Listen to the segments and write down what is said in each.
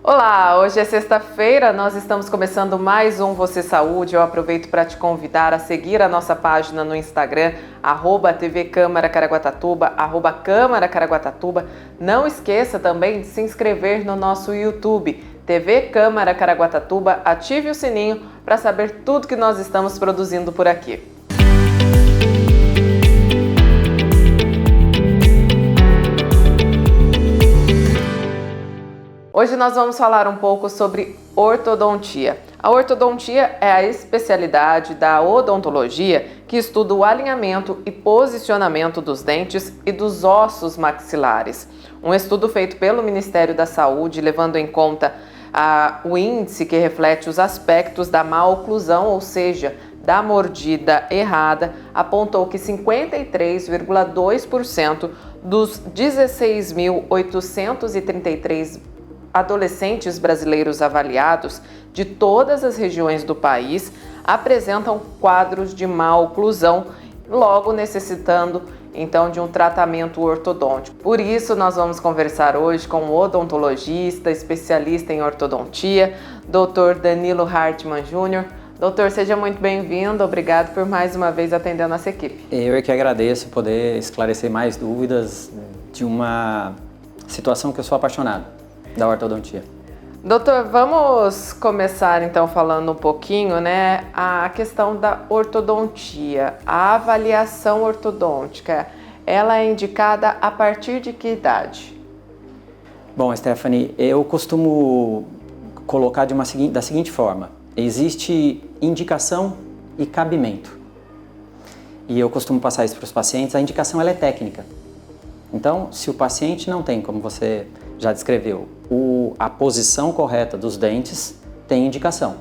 Olá, hoje é sexta-feira, nós estamos começando mais um Você Saúde. Eu aproveito para te convidar a seguir a nossa página no Instagram, @TV Câmara Caraguatatuba, @Câmara Caraguatatuba. Não esqueça também de se inscrever no nosso YouTube, TV Câmara Caraguatatuba. Ative o sininho para saber tudo que nós estamos produzindo por aqui. Hoje nós vamos falar um pouco sobre ortodontia. A ortodontia é a especialidade da odontologia que estuda o alinhamento e posicionamento dos dentes e dos ossos maxilares. Um estudo feito pelo Ministério da Saúde, levando em conta o índice que reflete os aspectos da maloclusão, ou seja, da mordida errada, apontou que 53,2% dos 16.833 adolescentes brasileiros avaliados de todas as regiões do país apresentam quadros de maloclusão, logo necessitando então de um tratamento ortodôntico. Por isso nós vamos conversar hoje com o odontologista, especialista em ortodontia, Dr. Danilo Hartmann Jr. Doutor, seja muito bem-vindo, obrigado por mais uma vez atender a nossa equipe. Eu é que agradeço poder esclarecer mais dúvidas de uma situação que eu sou apaixonado, da ortodontia. Doutor, vamos começar então falando um pouquinho, a questão da ortodontia. A avaliação ortodôntica, ela é indicada a partir de que idade? Bom, Stephanie, eu costumo colocar da seguinte forma: existe indicação e cabimento. E eu costumo passar isso para os pacientes. A indicação ela é técnica. Então, se o paciente não tem, como você já descreveu, a posição correta dos dentes, tem indicação.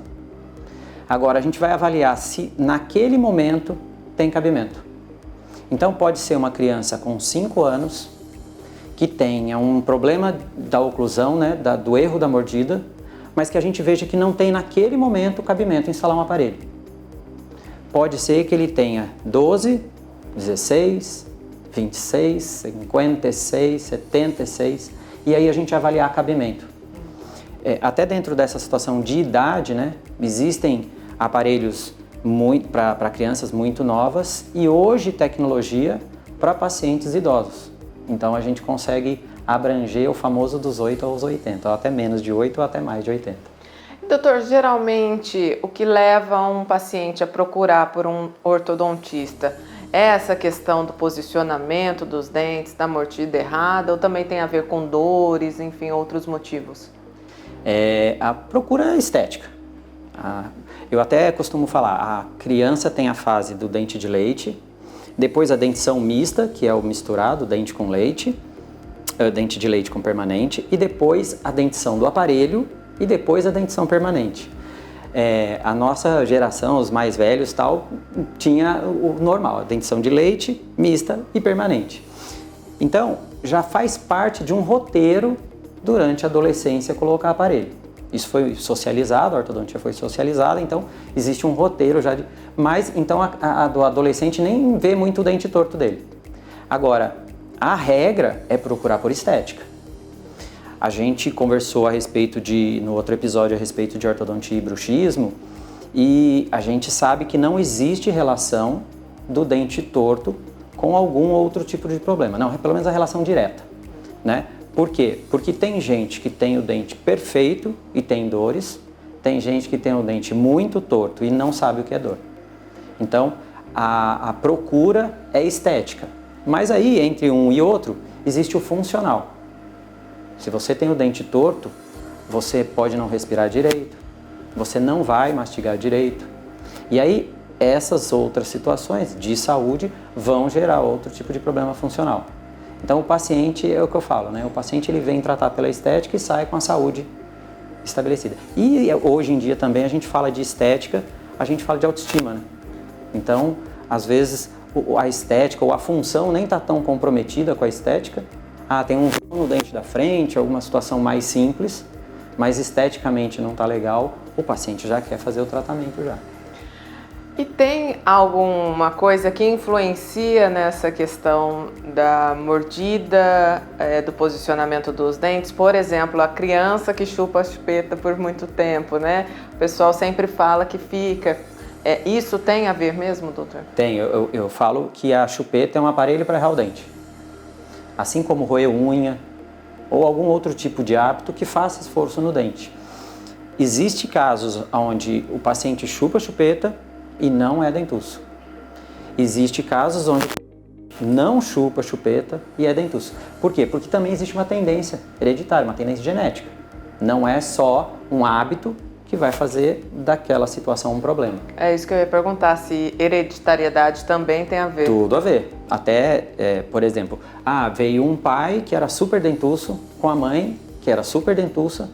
Agora, a gente vai avaliar se naquele momento tem cabimento. Então, pode ser uma criança com 5 anos que tenha um problema da oclusão, do erro da mordida, mas que a gente veja que não tem naquele momento cabimento em instalar um aparelho. Pode ser que ele tenha 12, 16, 26, 56, 76, e aí a gente avaliar cabimento. Até dentro dessa situação de idade, existem aparelhos para crianças muito novas e hoje tecnologia para pacientes idosos. Então a gente consegue abranger o famoso dos 8 aos 80, ou até menos de 8 ou até mais de 80. Doutor, geralmente o que leva um paciente a procurar por um ortodontista é essa questão do posicionamento dos dentes, da mordida errada, ou também tem a ver com dores, enfim, outros motivos? A procura estética. Eu até costumo falar, a criança tem a fase do dente de leite, depois a dentição mista, que é o misturado, dente com leite, dente de leite com permanente, e depois a dentição do aparelho e depois a dentição permanente. A nossa geração, os mais velhos, tinha o normal, a dentição de leite, mista e permanente. Então, já faz parte de um roteiro durante a adolescência colocar aparelho. Isso foi socializado, a ortodontia foi socializada, então existe um roteiro já mas então do adolescente nem vê muito o dente torto dele. Agora, a regra é procurar por estética. A gente conversou no outro episódio a respeito de ortodontia e bruxismo, e a gente sabe que não existe relação do dente torto com algum outro tipo de problema. Não, pelo menos a relação direta, Por quê? Porque tem gente que tem o dente perfeito e tem dores, tem gente que tem o dente muito torto e não sabe o que é dor. Então, a procura é estética. Mas aí, entre um e outro, existe o funcional. Se você tem o dente torto, você pode não respirar direito, você não vai mastigar direito. E aí, essas outras situações de saúde vão gerar outro tipo de problema funcional. Então, o paciente, é o que eu falo, o paciente ele vem tratar pela estética e sai com a saúde estabelecida. E hoje em dia também a gente fala de estética, a gente fala de autoestima, Então, às vezes, a estética ou a função nem está tão comprometida com a estética. Tem um vão no dente da frente, alguma situação mais simples, mas esteticamente não está legal, o paciente já quer fazer o tratamento já. E tem alguma coisa que influencia nessa questão da mordida, do posicionamento dos dentes? Por exemplo, a criança que chupa a chupeta por muito tempo, né? O pessoal sempre fala que fica. Isso tem a ver mesmo, doutor? Tem, eu falo que a chupeta é um aparelho para errar o dente. Assim como roer unha ou algum outro tipo de hábito que faça esforço no dente. Existem casos onde o paciente chupa a chupeta e não é dentuço. Existem casos onde não chupa a chupeta e é dentuço. Por quê? Porque também existe uma tendência hereditária, uma tendência genética. Não é só um hábito que vai fazer daquela situação um problema. É isso que eu ia perguntar, se hereditariedade também tem a ver. Tudo a ver. Até, por exemplo, veio um pai que era super dentuço com a mãe que era super dentuça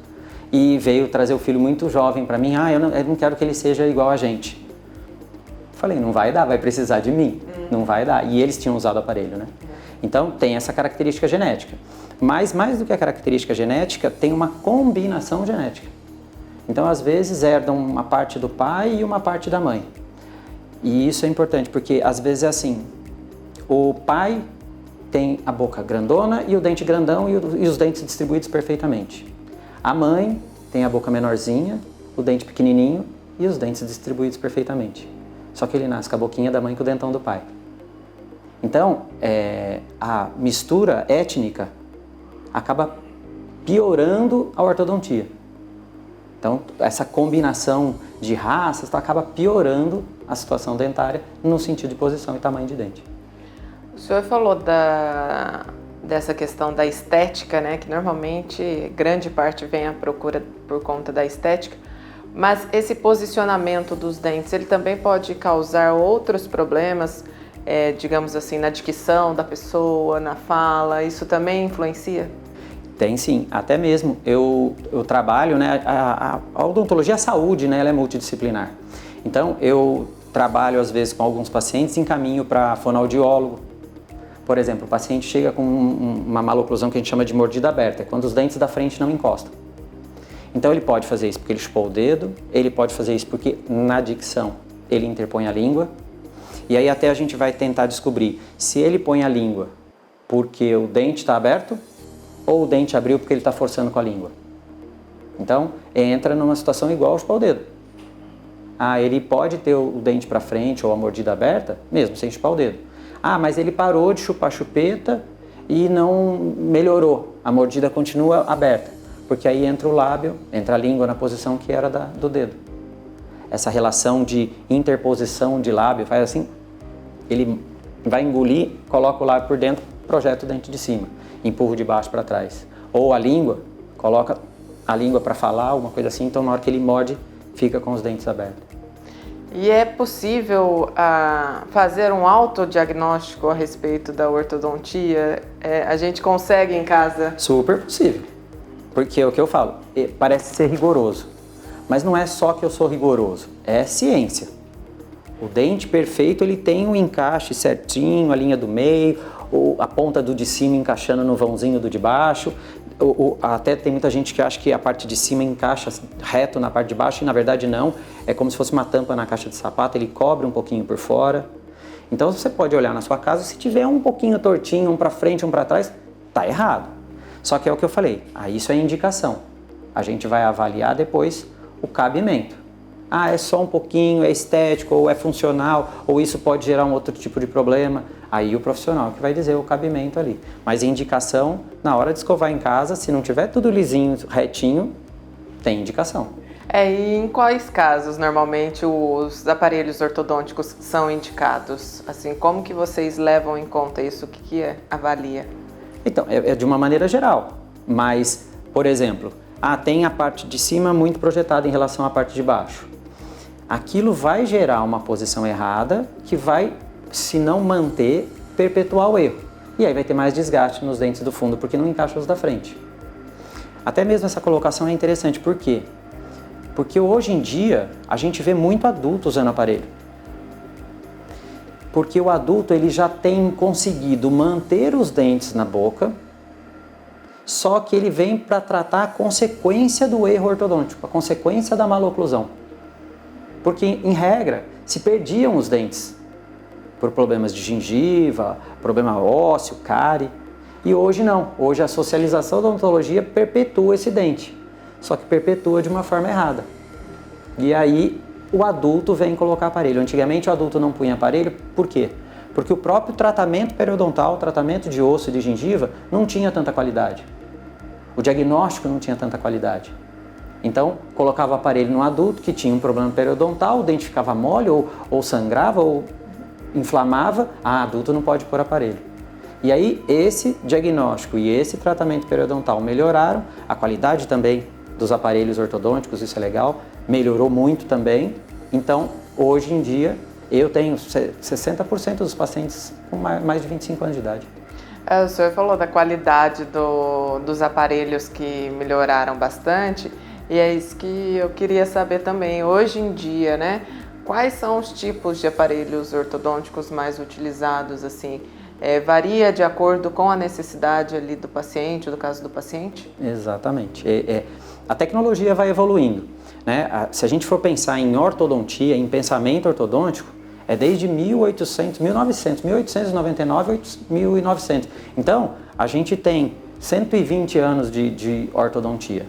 e veio trazer o filho muito jovem para mim. Eu não quero que ele seja igual a gente. Falei, não vai dar, vai precisar de mim. Não vai dar. E eles tinham usado o aparelho, né? Então tem essa característica genética. Mas mais do que a característica genética, tem uma combinação genética. Então às vezes herdam uma parte do pai e uma parte da mãe. E isso é importante, porque às vezes é assim, o pai tem a boca grandona e o dente grandão e os dentes distribuídos perfeitamente. A mãe tem a boca menorzinha, o dente pequenininho e os dentes distribuídos perfeitamente. Só que ele nasce com a boquinha da mãe e com o dentão do pai. Então, a mistura étnica acaba piorando a ortodontia. Então, essa combinação de raças acaba piorando a situação dentária no sentido de posição e tamanho de dente. O senhor falou dessa questão da estética, né? Que normalmente grande parte vem à procura por conta da estética. Mas esse posicionamento dos dentes, ele também pode causar outros problemas, digamos assim, na dicção da pessoa, na fala, isso também influencia? Tem sim, até mesmo eu trabalho, né, a odontologia, a saúde, né, ela é multidisciplinar. Então eu trabalho às vezes com alguns pacientes, encaminho para fonoaudiólogo. Por exemplo, o paciente chega com uma maloclusão que a gente chama de mordida aberta, é quando os dentes da frente não encostam. Então ele pode fazer isso porque ele chupou o dedo, ele pode fazer isso porque na dicção ele interpõe a língua. E aí até a gente vai tentar descobrir se ele põe a língua porque o dente está aberto ou o dente abriu porque ele está forçando com a língua. Então entra numa situação igual ao chupar o dedo. Ele pode ter o dente para frente ou a mordida aberta, mesmo sem chupar o dedo. Mas ele parou de chupar a chupeta e não melhorou, a mordida continua aberta. Porque aí entra o lábio, entra a língua na posição que era do dedo. Essa relação de interposição de lábio faz assim, ele vai engolir, coloca o lábio por dentro, projeta o dente de cima, empurra de baixo para trás. Ou a língua, coloca a língua para falar, alguma coisa assim, então na hora que ele morde, fica com os dentes abertos. E é possível fazer um autodiagnóstico a respeito da ortodontia? A gente consegue em casa? Super possível. Porque é o que eu falo, parece ser rigoroso, mas não é só que eu sou rigoroso, é ciência. O dente perfeito, ele tem um encaixe certinho, a linha do meio, a ponta do de cima encaixando no vãozinho do de baixo. Até tem muita gente que acha que a parte de cima encaixa reto na parte de baixo e na verdade não, é como se fosse uma tampa na caixa de sapato, ele cobre um pouquinho por fora. Então você pode olhar na sua casa, se tiver um pouquinho tortinho, um para frente, um para trás, tá errado. Só que é o que eu falei, isso é indicação. A gente vai avaliar depois o cabimento. É só um pouquinho, é estético, ou é funcional, ou isso pode gerar um outro tipo de problema. Aí o profissional que vai dizer o cabimento ali. Mas indicação, na hora de escovar em casa, se não tiver tudo lisinho, retinho, tem indicação. E em quais casos, normalmente, os aparelhos ortodônticos são indicados? Assim, como que vocês levam em conta isso? O que avalia? Então, é de uma maneira geral, mas, por exemplo, tem a parte de cima muito projetada em relação à parte de baixo. Aquilo vai gerar uma posição errada que vai, se não manter, perpetuar o erro. E aí vai ter mais desgaste nos dentes do fundo, porque não encaixa os da frente. Até mesmo essa colocação é interessante, por quê? Porque hoje em dia a gente vê muito adulto usando aparelho. Porque o adulto ele já tem conseguido manter os dentes na boca, só que ele vem para tratar a consequência do erro ortodôntico, a consequência da maloclusão. Porque, em regra, se perdiam os dentes por problemas de gengiva, problema ósseo, cárie. E hoje não. Hoje a socialização da odontologia perpetua esse dente, só que perpetua de uma forma errada. E aí o adulto vem colocar aparelho. Antigamente o adulto não punha aparelho, por quê? Porque o próprio tratamento periodontal, tratamento de osso e de gengiva, não tinha tanta qualidade. O diagnóstico não tinha tanta qualidade. Então, colocava o aparelho no adulto que tinha um problema periodontal, o dente ficava mole ou sangrava ou inflamava, adulto não pode pôr aparelho. E aí, esse diagnóstico e esse tratamento periodontal melhoraram, a qualidade também dos aparelhos ortodônticos, isso é legal, melhorou muito também. Então, hoje em dia, eu tenho 60% dos pacientes com mais de 25 anos de idade. O senhor falou da qualidade dos aparelhos que melhoraram bastante, e é isso que eu queria saber também. Hoje em dia, né, quais são os tipos de aparelhos ortodônticos mais utilizados, assim? Varia de acordo com a necessidade ali do paciente, do caso do paciente? Exatamente. A tecnologia vai evoluindo, né? Se a gente for pensar em ortodontia, em pensamento ortodôntico, é desde 1899, 1900. Então, a gente tem 120 anos de ortodontia.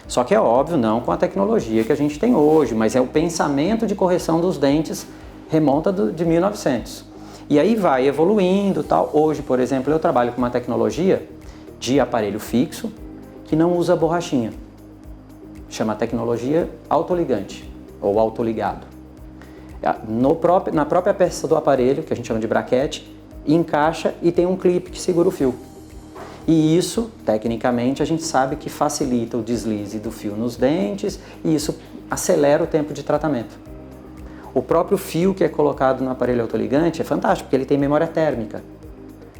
Só que é óbvio, não com a tecnologia que a gente tem hoje, mas é o pensamento de correção dos dentes remonta de 1900. E aí vai evoluindo, tal. Hoje, por exemplo, eu trabalho com uma tecnologia de aparelho fixo que não usa borrachinha. Chama tecnologia autoligante ou autoligado. Na própria peça do aparelho, que a gente chama de braquete, encaixa e tem um clipe que segura o fio. E isso, tecnicamente, a gente sabe que facilita o deslize do fio nos dentes e isso acelera o tempo de tratamento. O próprio fio que é colocado no aparelho autoligante é fantástico, porque ele tem memória térmica.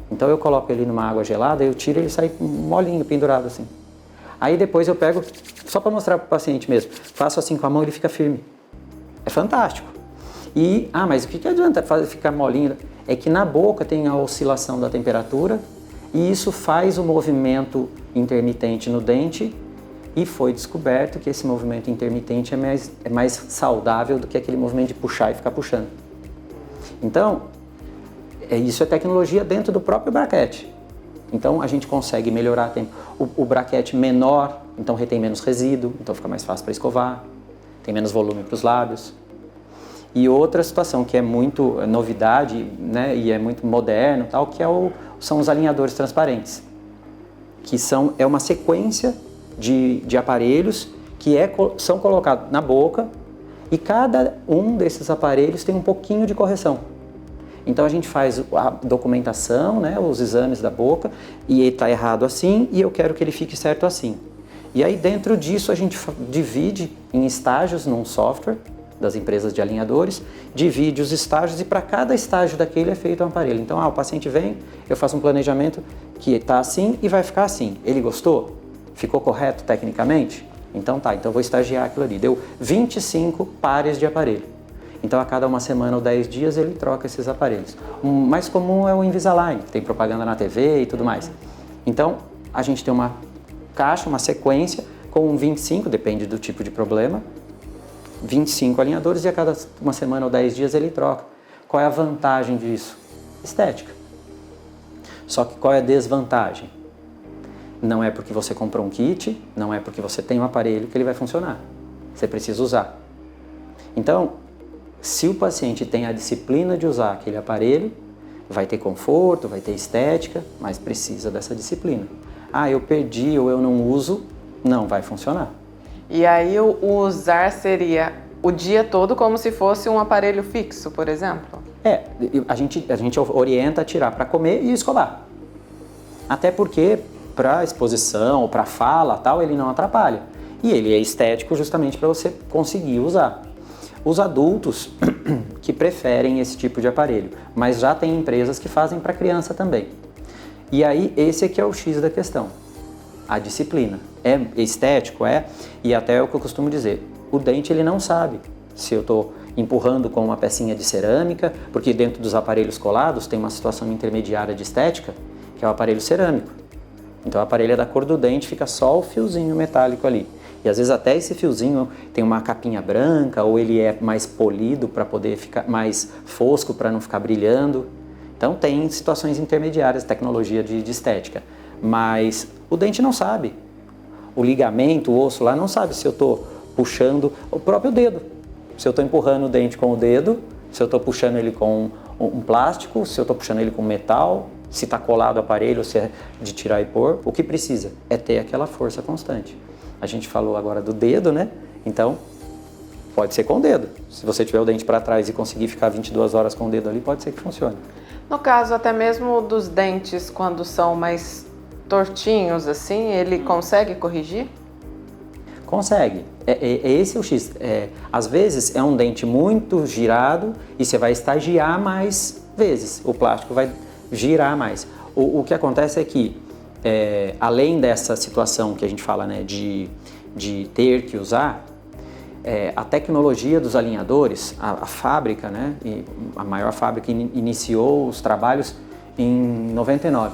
Então eu coloco ele numa água gelada, eu tiro e ele sai molinho, pendurado assim. Aí depois eu pego, só para mostrar para o paciente mesmo, faço assim com a mão e ele fica firme. É fantástico. Mas o que adianta ficar molinho? É que na boca tem a oscilação da temperatura e isso faz o movimento intermitente no dente e foi descoberto que esse movimento intermitente é mais saudável do que aquele movimento de puxar e ficar puxando. Então, isso é tecnologia dentro do próprio braquete. Então, a gente consegue melhorar o braquete menor, então retém menos resíduo, então fica mais fácil para escovar, tem menos volume para os lábios. E outra situação que é muito novidade, né, e é muito moderno, tal, que são os alinhadores transparentes, que é uma sequência de aparelhos que são colocados na boca e cada um desses aparelhos tem um pouquinho de correção. Então a gente faz a documentação, né, os exames da boca e ele está errado assim e eu quero que ele fique certo assim. E aí dentro disso a gente divide em estágios num software das empresas de alinhadores, divide os estágios e para cada estágio daquele é feito um aparelho. Então, o paciente vem, eu faço um planejamento que está assim e vai ficar assim. Ele gostou? Ficou correto tecnicamente? Então tá, então eu vou estagiar aquilo ali. Deu 25 pares de aparelho. Então, a cada uma semana ou 10 dias ele troca esses aparelhos. O mais comum é o Invisalign, que tem propaganda na TV e tudo mais. Então, a gente tem uma caixa, uma sequência com 25, depende do tipo de problema, 25 alinhadores e a cada uma semana ou 10 dias ele troca. Qual é a vantagem disso? Estética. Só que qual é a desvantagem? Não é porque você comprou um kit, não é porque você tem um aparelho que ele vai funcionar. Você precisa usar. Então, se o paciente tem a disciplina de usar aquele aparelho, vai ter conforto, vai ter estética, mas precisa dessa disciplina. Eu perdi ou eu não uso, não vai funcionar. E aí o usar seria o dia todo como se fosse um aparelho fixo, por exemplo? A gente orienta a tirar para comer e escovar. Até porque para exposição ou para fala, tal, ele não atrapalha. E ele é estético justamente para você conseguir usar. Os adultos que preferem esse tipo de aparelho, mas já tem empresas que fazem para criança também. E aí esse aqui é o X da questão. A disciplina. É estético, e até é o que eu costumo dizer, o dente ele não sabe se eu estou empurrando com uma pecinha de cerâmica, porque dentro dos aparelhos colados tem uma situação intermediária de estética, que é o aparelho cerâmico. Então o aparelho é da cor do dente, fica só o fiozinho metálico ali. E às vezes até esse fiozinho tem uma capinha branca ou ele é mais polido para poder ficar mais fosco para não ficar brilhando. Então tem situações intermediárias, tecnologia de estética, mas o dente não sabe. O ligamento, o osso lá não sabe se eu estou puxando o próprio dedo, se eu estou empurrando o dente com o dedo, se eu estou puxando ele com um plástico, se eu estou puxando ele com metal, se está colado o aparelho, se é de tirar e pôr. O que precisa é ter aquela força constante. A gente falou agora do dedo, né? Então, pode ser com o dedo. Se você tiver o dente para trás e conseguir ficar 22 horas com o dedo ali, pode ser que funcione. No caso, até mesmo dos dentes, quando são mais tortinhos assim, ele consegue corrigir? Consegue. Esse é o X. Às vezes é um dente muito girado e você vai estagiar mais vezes. O plástico vai girar mais. O que acontece é que, além dessa situação que a gente fala, né, de ter que usar, a tecnologia dos alinhadores, a fábrica, né, a maior fábrica iniciou os trabalhos em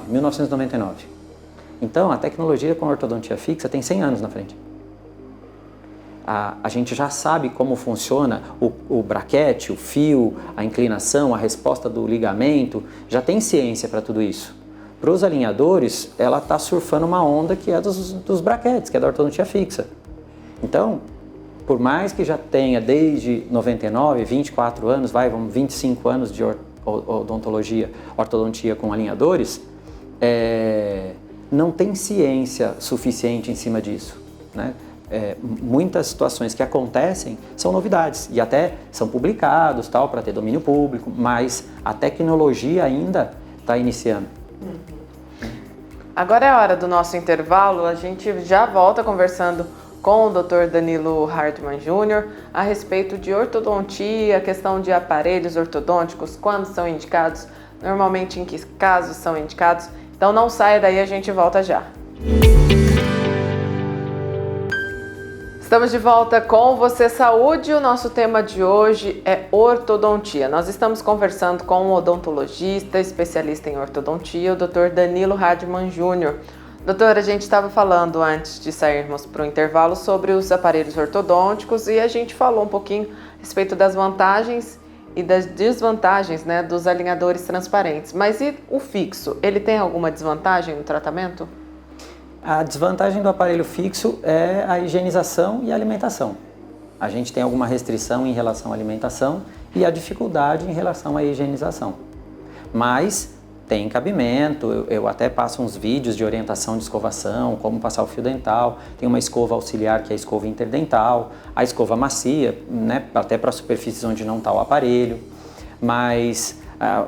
1999. Então, a tecnologia com ortodontia fixa tem 100 anos na frente. A gente já sabe como funciona o braquete, o fio, a inclinação, a resposta do ligamento, já tem ciência para tudo isso. Para os alinhadores, ela está surfando uma onda que é dos braquetes, que é da ortodontia fixa. Então, por mais que já tenha desde 99, 24 anos, 25 anos de ortodontia com alinhadores, não tem ciência suficiente em cima disso, né? Muitas situações que acontecem são novidades e até são publicados para ter domínio público, mas a tecnologia ainda está iniciando. Agora é a hora do nosso intervalo, a gente já volta conversando com o Dr. Danilo Hardman Jr. a respeito de ortodontia, questão de aparelhos ortodônticos, quando são indicados, normalmente em que casos são indicados. Então não saia daí, a gente volta já. Estamos de volta com Você Saúde. O nosso tema de hoje é ortodontia. Nós estamos conversando com um odontologista, especialista em ortodontia, o Dr. Danilo Hardman Jr. Doutor, a gente estava falando antes de sairmos para o intervalo sobre os aparelhos ortodônticos e a gente falou um pouquinho a respeito das vantagens e das desvantagens, né, dos alinhadores transparentes. Mas e o fixo? Ele tem alguma desvantagem no tratamento? A desvantagem do aparelho fixo é a higienização e a alimentação. A gente tem alguma restrição em relação à alimentação e a dificuldade em relação à higienização. Mas tem cabimento, eu até passo uns vídeos de orientação de escovação, como passar o fio dental, tem uma escova auxiliar que é a escova interdental, a escova macia, né, até para superfícies onde não está o aparelho. Mas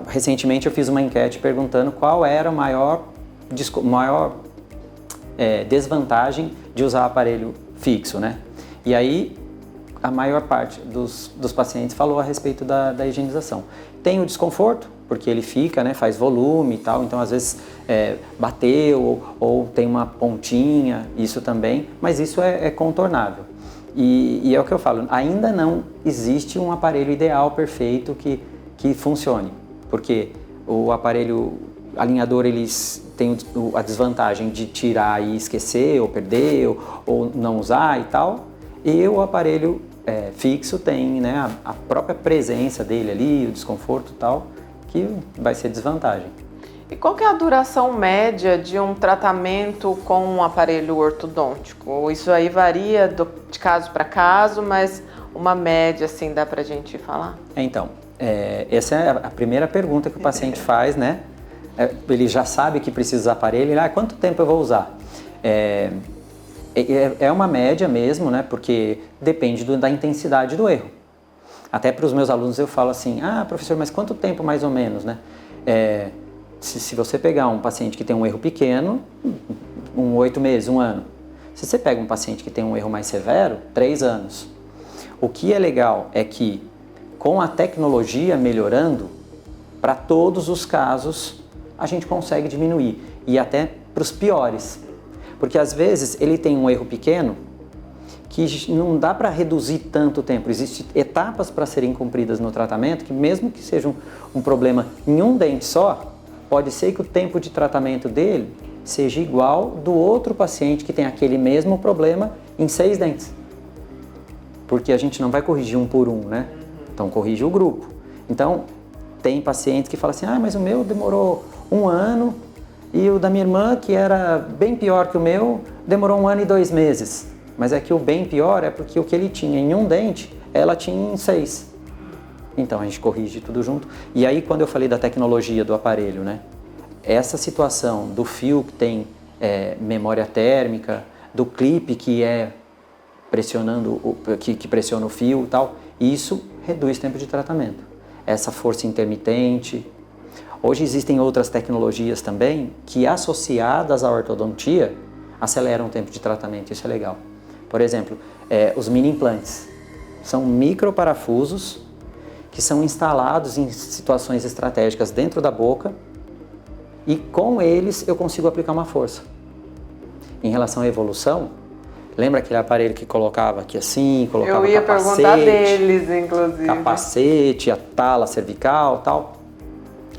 recentemente eu fiz uma enquete perguntando qual era a maior desvantagem de usar aparelho fixo, né? E aí a maior parte dos pacientes falou a respeito da higienização. Tem o desconforto, porque ele fica, né, faz volume e tal, então às vezes bateu ou tem uma pontinha, isso também, mas isso é contornável. E é o que eu falo, ainda não existe um aparelho ideal, perfeito, que funcione, porque o aparelho alinhador, eles têm a desvantagem de tirar e esquecer, ou perder, ou não usar e tal, e o aparelho fixo tem, né, a própria presença dele ali, o desconforto e tal, que vai ser desvantagem. E qual que é a duração média de um tratamento com um aparelho ortodôntico? Isso aí varia de caso para caso, mas uma média, assim, dá pra gente falar? Então, essa é a primeira pergunta que o paciente faz, né? Ele já sabe que precisa usar aparelho, quanto tempo eu vou usar? É uma média mesmo, né? Porque depende da intensidade do erro. Até para os meus alunos eu falo assim, professor, mas quanto tempo mais ou menos, né? Se você pegar um paciente que tem um erro pequeno, 8 meses, 1 ano. Se você pega um paciente que tem um erro mais severo, 3 anos. O que é legal é que com a tecnologia melhorando, para todos os casos a gente consegue diminuir, e até para os piores. Porque às vezes ele tem um erro pequeno que não dá para reduzir tanto tempo. Existem etapas para serem cumpridas no tratamento que, mesmo que seja um problema em um dente só, pode ser que o tempo de tratamento dele seja igual do outro paciente que tem aquele mesmo problema em 6 dentes. Porque a gente não vai corrigir um por um, né? Então corrige o grupo. Então tem pacientes que falam assim, mas o meu demorou 1 ano e o da minha irmã, que era bem pior que o meu, demorou 1 ano e 2 meses. Mas é que o bem pior é porque o que ele tinha em 1 dente, ela tinha em 6. Então a gente corrige tudo junto. E aí quando eu falei da tecnologia do aparelho, né? Essa situação do fio que tem memória térmica, do clipe que é que pressiona o fio e tal, isso reduz o tempo de tratamento. Essa força intermitente. Hoje existem outras tecnologias também que, associadas à ortodontia, aceleram o tempo de tratamento. Isso é legal. Por exemplo, os mini implantes. São microparafusos que são instalados em situações estratégicas dentro da boca e com eles eu consigo aplicar uma força. Em relação à evolução, lembra aquele aparelho que colocava aqui assim, colocava eu ia capacete, perguntar deles, inclusive. Capacete, a tala cervical, tal.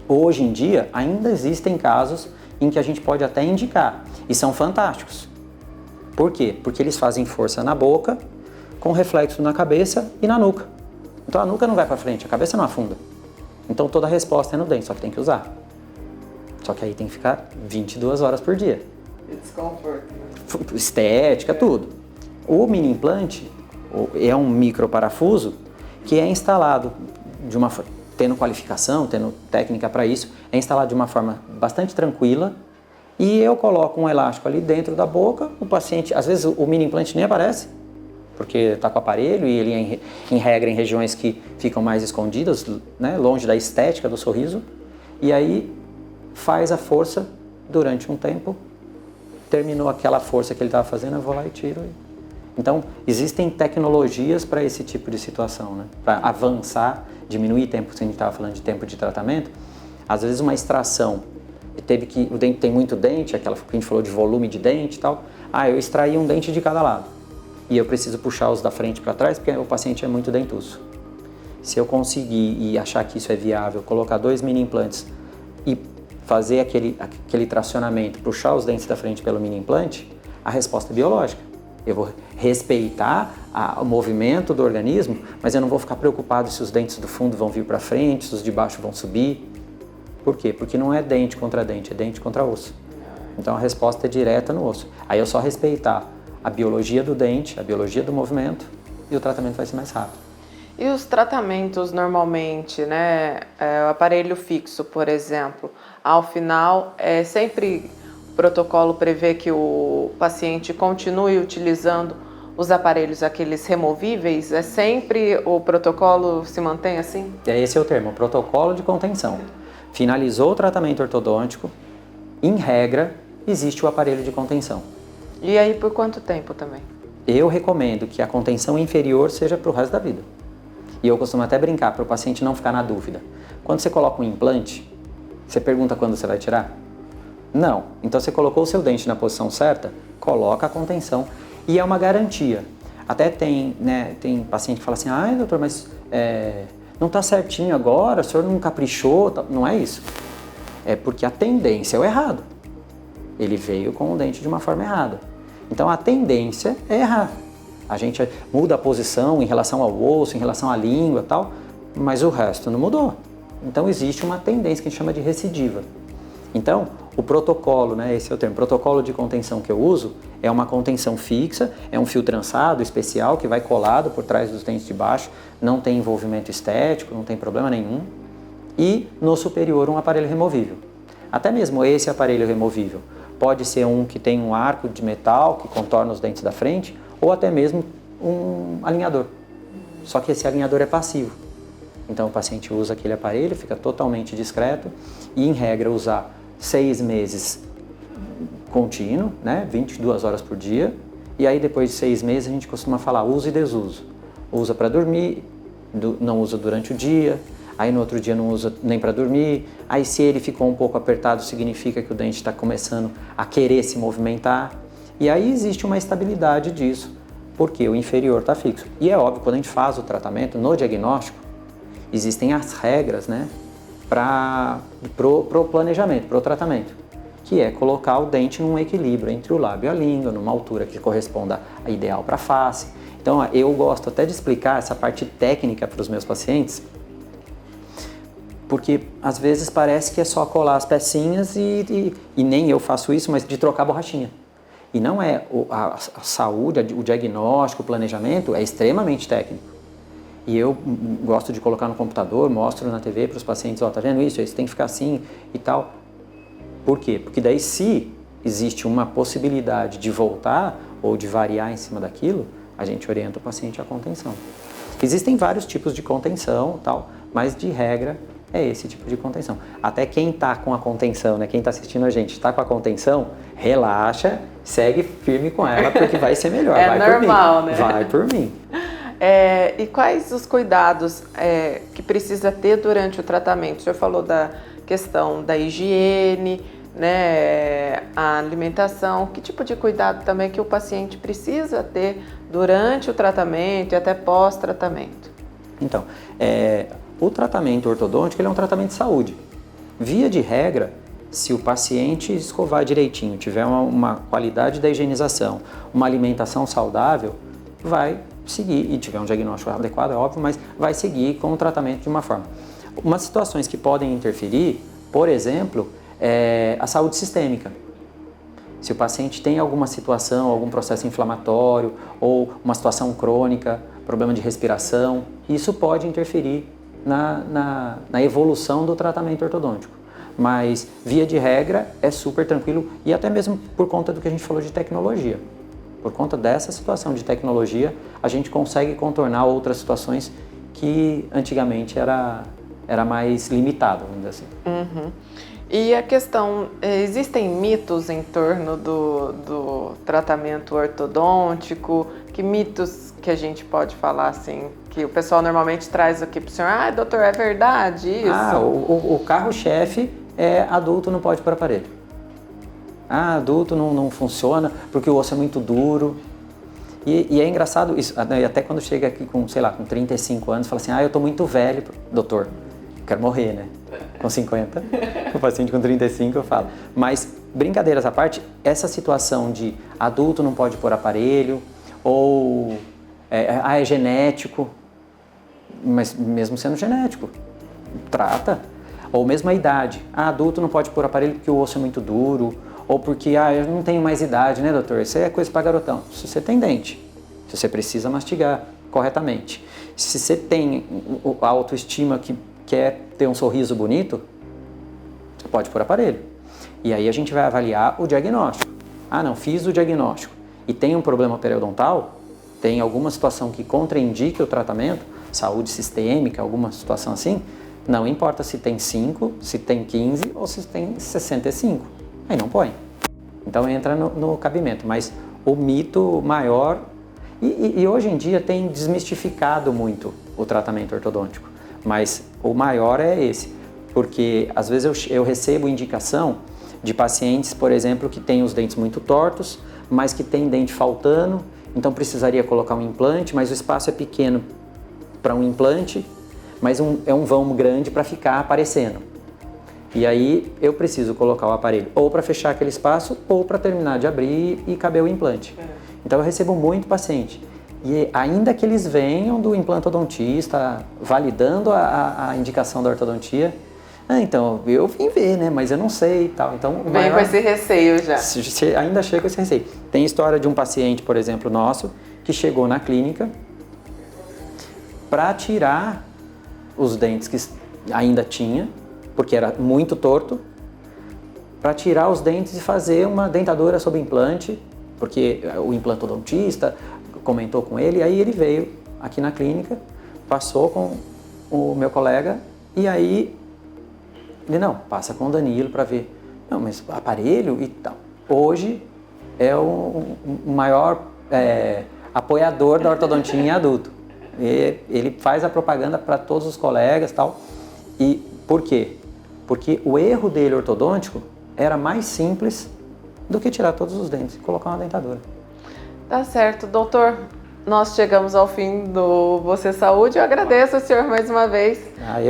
Hoje em dia ainda existem casos em que a gente pode até indicar e são fantásticos. Por quê? Porque eles fazem força na boca, com reflexo na cabeça e na nuca. Então a nuca não vai para frente, a cabeça não afunda. Então toda a resposta é no dente, só que tem que usar. Só que aí tem que ficar 22 horas por dia. E desconforto, né? Estética, tudo. O mini implante é um microparafuso que é instalado tendo qualificação, tendo técnica para isso, é instalado de uma forma bastante tranquila e eu coloco um elástico ali dentro da boca, o paciente, às vezes o mini implante nem aparece, porque está com o aparelho e ele é em regra em regiões que ficam mais escondidas, né, longe da estética do sorriso, e aí faz a força durante um tempo, terminou aquela força que ele estava fazendo, eu vou lá e tiro. Então, existem tecnologias para esse tipo de situação, né? Para avançar, diminuir tempo, se a gente estava falando de tempo de tratamento. Às vezes uma extração, o dente tem muito dente, aquela que a gente falou de volume de dente e tal. Eu extraí um dente de cada lado e eu preciso puxar os da frente para trás porque o paciente é muito dentuço. Se eu conseguir e achar que isso é viável, colocar 2 mini implantes e fazer aquele tracionamento, puxar os dentes da frente pelo mini implante, a resposta é biológica. Eu vou respeitar o movimento do organismo, mas eu não vou ficar preocupado se os dentes do fundo vão vir para frente, se os de baixo vão subir. Por quê? Porque não é dente contra dente, é dente contra osso. Então a resposta é direta no osso. Aí eu só respeitar a biologia do dente, a biologia do movimento e o tratamento vai ser mais rápido. E os tratamentos normalmente, né? O aparelho fixo, por exemplo, ao final sempre o protocolo prevê que o paciente continue utilizando os aparelhos, aqueles removíveis? É sempre o protocolo se mantém assim? Esse é o termo, protocolo de contenção. Finalizou o tratamento ortodôntico, em regra, existe o aparelho de contenção. E aí por quanto tempo também? Eu recomendo que a contenção inferior seja para o resto da vida. E eu costumo até brincar para o paciente não ficar na dúvida. Quando você coloca um implante, você pergunta quando você vai tirar? Não. Então você colocou o seu dente na posição certa, coloca a contenção e é uma garantia. Até tem paciente que fala assim, doutor, mas não está certinho agora, o senhor não caprichou, não é isso. É porque a tendência é o errado. Ele veio com o dente de uma forma errada. Então a tendência é errar. A gente muda a posição em relação ao osso, em relação à língua e tal, mas o resto não mudou. Então existe uma tendência que a gente chama de recidiva. Então, o protocolo, né, esse é o termo, protocolo de contenção que eu uso, é uma contenção fixa, é um fio trançado especial que vai colado por trás dos dentes de baixo, não tem envolvimento estético, não tem problema nenhum, e no superior um aparelho removível. Até mesmo esse aparelho removível pode ser um que tem um arco de metal que contorna os dentes da frente, ou até mesmo um alinhador. Só que esse alinhador é passivo. Então o paciente usa aquele aparelho, fica totalmente discreto e em regra usar 6 meses contínuo, né, 22 horas por dia. E aí depois de 6 meses a gente costuma falar uso e desuso. Usa para dormir, não usa durante o dia, aí no outro dia não usa nem para dormir. Aí se ele ficou um pouco apertado significa que o dente está começando a querer se movimentar. E aí existe uma estabilidade disso, porque o inferior está fixo. E é óbvio, quando a gente faz o tratamento, no diagnóstico, existem as regras, né, pro planejamento, pro tratamento, que é colocar o dente num equilíbrio entre o lábio e a língua, numa altura que corresponda à ideal para a face. Então, eu gosto até de explicar essa parte técnica para os meus pacientes, porque às vezes parece que é só colar as pecinhas e nem eu faço isso, mas de trocar a borrachinha. E não é. A saúde, o diagnóstico, o planejamento é extremamente técnico. E eu gosto de colocar no computador, mostro na TV para os pacientes, ó, tá vendo isso? Isso tem que ficar assim e tal. Por quê? Porque daí se existe uma possibilidade de voltar ou de variar em cima daquilo, a gente orienta o paciente à contenção. Existem vários tipos de contenção, tal, mas de regra é esse tipo de contenção. Até quem está com a contenção, né, quem está assistindo a gente, está com a contenção, relaxa, segue firme com ela porque vai ser melhor. É vai normal, por mim. né? Vai por mim. E quais os cuidados que precisa ter durante o tratamento? O senhor falou da questão da higiene, né, a alimentação. Que tipo de cuidado também que o paciente precisa ter durante o tratamento e até pós-tratamento? Então, o tratamento ortodôntico ele é um tratamento de saúde. Via de regra, se o paciente escovar direitinho, tiver uma qualidade da higienização, uma alimentação saudável, vai seguir, e tiver um diagnóstico adequado, é óbvio, mas vai seguir com o tratamento de uma forma. Umas situações que podem interferir, por exemplo, é a saúde sistêmica. Se o paciente tem alguma situação, algum processo inflamatório ou uma situação crônica, problema de respiração, isso pode interferir na evolução do tratamento ortodôntico. Mas, via de regra, é super tranquilo e até mesmo por conta do que a gente falou de tecnologia. Por conta dessa situação de tecnologia, a gente consegue contornar outras situações que antigamente era mais limitado, vamos dizer assim. Uhum. E a questão, existem mitos em torno do tratamento ortodôntico? Que mitos que a gente pode falar assim, que o pessoal normalmente traz aqui para o senhor? Ah, doutor, é verdade isso? O carro-chefe é adulto não pode pôr aparelho. Ah, adulto não funciona porque o osso é muito duro. E é engraçado isso, até quando chega aqui com, sei lá, com 35 anos, fala assim, eu tô muito velho, doutor, eu quero morrer, né? Com 50, o paciente com 35 eu falo. Mas, brincadeiras à parte, essa situação de adulto não pode pôr aparelho, ou é genético, mas mesmo sendo genético, trata. Ou mesmo a idade, adulto não pode pôr aparelho porque o osso é muito duro, ou porque, eu não tenho mais idade, né, doutor? Isso é coisa para garotão. Se você tem dente, se você precisa mastigar corretamente, se você tem a autoestima que quer ter um sorriso bonito, você pode pôr aparelho. E aí a gente vai avaliar o diagnóstico. Não, fiz o diagnóstico e tem um problema periodontal, tem alguma situação que contraindique o tratamento, saúde sistêmica, alguma situação assim, não importa se tem 5, se tem 15 ou se tem 65. Aí não põe. Então entra no cabimento. Mas o mito maior... E hoje em dia tem desmistificado muito o tratamento ortodôntico. Mas o maior é esse. Porque às vezes eu recebo indicação de pacientes, por exemplo, que têm os dentes muito tortos, mas que tem dente faltando, então precisaria colocar um implante, mas o espaço é pequeno para um implante, mas é um vão grande para ficar aparecendo. E aí eu preciso colocar o aparelho ou para fechar aquele espaço ou para terminar de abrir e caber o implante. Então eu recebo muito paciente. E ainda que eles venham do implantodontista validando a indicação da ortodontia, então eu vim ver, né? Mas eu não sei e tal. Então, vem com esse receio já. Ainda chega com esse receio. Tem história de um paciente, por exemplo, nosso, que chegou na clínica para tirar os dentes que ainda tinha, porque era muito torto, para tirar os dentes e fazer uma dentadura sob implante, porque o implantodontista comentou com ele, aí ele veio aqui na clínica, passou com o meu colega, e aí ele, não, passa com o Danilo para ver. Não, mas aparelho e tal. Hoje é o maior apoiador da ortodontia em adulto. Ele faz a propaganda para todos os colegas e tal. E por quê? Porque o erro dele ortodôntico era mais simples do que tirar todos os dentes e colocar uma dentadura. Tá certo, doutor. Nós chegamos ao fim do Você Saúde. Eu agradeço ao senhor mais uma vez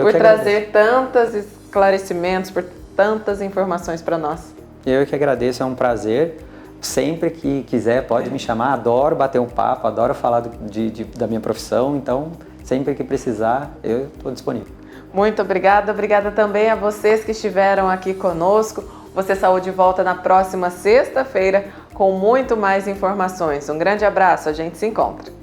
por trazer tantos esclarecimentos, por tantas informações para nós. Eu que agradeço, é um prazer. Sempre que quiser pode me chamar, adoro bater um papo, adoro falar da minha profissão, então sempre que precisar eu estou disponível. Muito obrigada, obrigada também a vocês que estiveram aqui conosco. Você Saúde volta na próxima sexta-feira com muito mais informações. Um grande abraço, a gente se encontra.